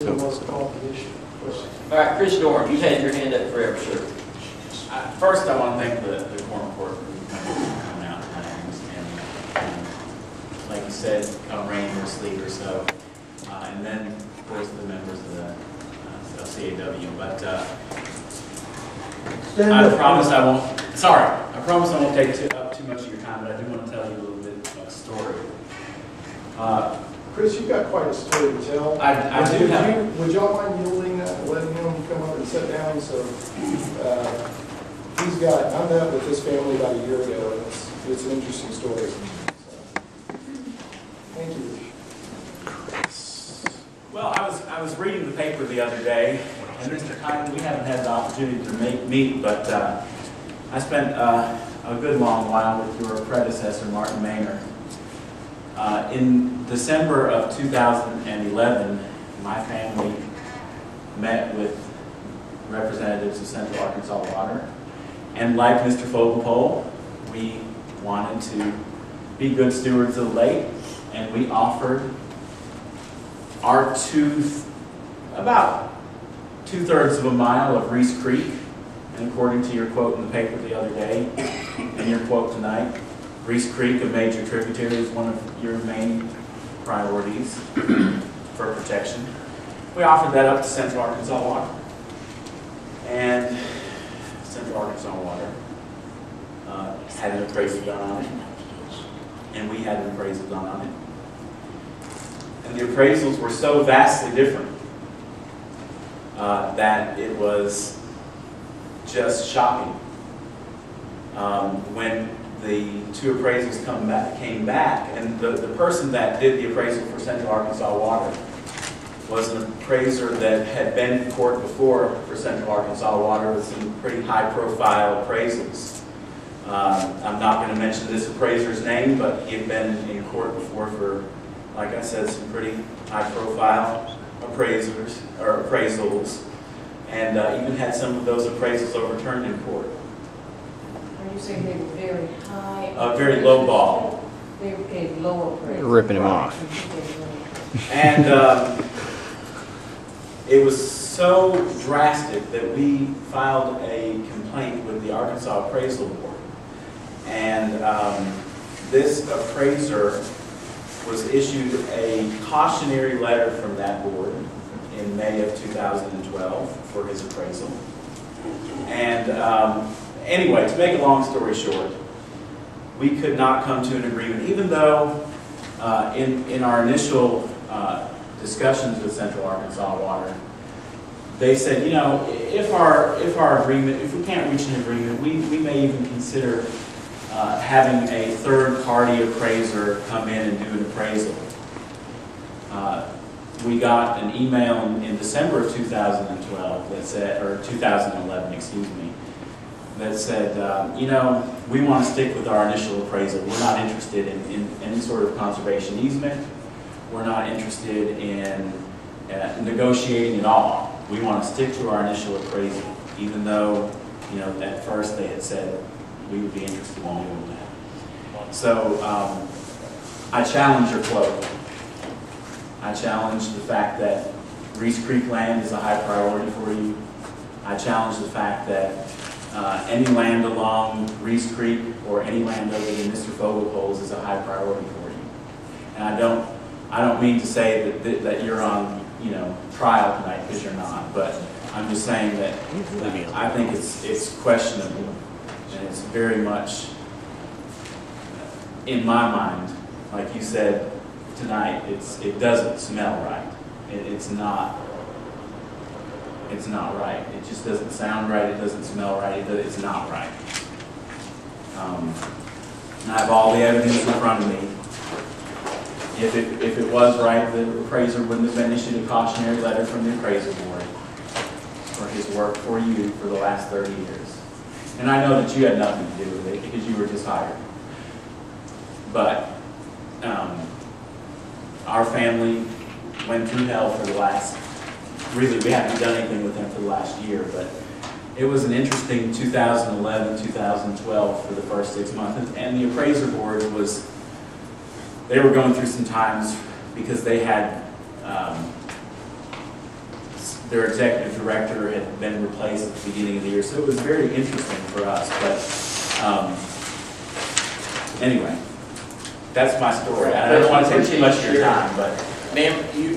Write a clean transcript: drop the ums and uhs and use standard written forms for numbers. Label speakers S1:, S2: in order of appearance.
S1: All
S2: right, Chris Dorn, you've had your hand up forever, sir.
S3: First, I want to thank the Quorum Court for coming out and like you said, come rain or sleet or so, and then of course the members of the CAW. But I promise I won't. Sorry, I promise I won't take up too much of your time, but I do want to tell you a little bit of a story.
S1: Chris, you've got quite a story to tell.
S3: I do have.
S1: Would y'all mind yielding that and letting him come up and sit down? So I met with this family about a year ago, and it's an interesting story. So, thank you.
S3: Well, I was reading the paper the other day, and Mr. Kine, we haven't had the opportunity to meet, but I spent a good long while with your predecessor, Martin Maynard. In December of 2011, my family met with representatives of Central Arkansas Water, and like Mr. Vogelpohl, we wanted to be good stewards of the lake, and we offered our about 2/3 of a mile of Reese Creek, and according to your quote in the paper the other day, and your quote tonight, Reese Creek, a major tributary, is one of your main priorities for protection. We offered that up to Central Arkansas Water. And Central Arkansas Water had an appraisal done on it. And we had an appraisal done on it. And the appraisals were so vastly different that it was just shocking. When the two appraisals came back, and the person that did the appraisal for Central Arkansas Water was an appraiser that had been in court before for Central Arkansas Water with some pretty high-profile appraisals. I'm not going to mention this appraiser's name, but he had been in court before for, like I said, some pretty high-profile appraisals, and even had some of those appraisals overturned in court.
S4: Are you saying they were very high?
S3: Very low ball.
S4: They gave lower praise.
S5: Ripping him off.
S3: And it was so drastic that we filed a complaint with the Arkansas Appraisal Board. And this appraiser was issued a cautionary letter from that board in May of 2012 for his appraisal. And anyway, to make a long story short, we could not come to an agreement, even though in our initial discussions with Central Arkansas Water, they said, you know, if we can't reach an agreement, we may even consider having a third-party appraiser come in and do an appraisal. We got an email in December of 2012 that said, or 2011, excuse me, that said, you know, we want to stick with our initial appraisal. We're not interested in any sort of conservation easement. We're not interested in negotiating at all. We want to stick to our initial appraisal, even though, you know, at first they had said we would be interested in doing that. So I challenge your quote. I challenge the fact that Reese Creek land is a high priority for you. I challenge the fact that any land along Reese Creek or any land other than Mr. Vogelpohl's is a high priority for you. And I don't mean to say that you're on, you know, trial tonight, because you're not. But I'm just saying that I think it's questionable, and it's very much, in my mind, like you said tonight, it doesn't smell right. It's not right. It just doesn't sound right. It doesn't smell right. It's not right. I have all the evidence in front of me. If it was right, the appraiser wouldn't have been issued a cautionary letter from the appraisal board for his work for you for the last 30 years. And I know that you had nothing to do with it because you were just hired. But our family went through hell for the last, really, we haven't done anything with them for the last year, but it was an interesting 2011, 2012 for the first 6 months. And the appraiser board they were going through some times because they had their executive director had been replaced at the beginning of the year, so it was very interesting for us. But anyway, that's my story. I don't want to take too much of your time, but
S2: Ma'am, you,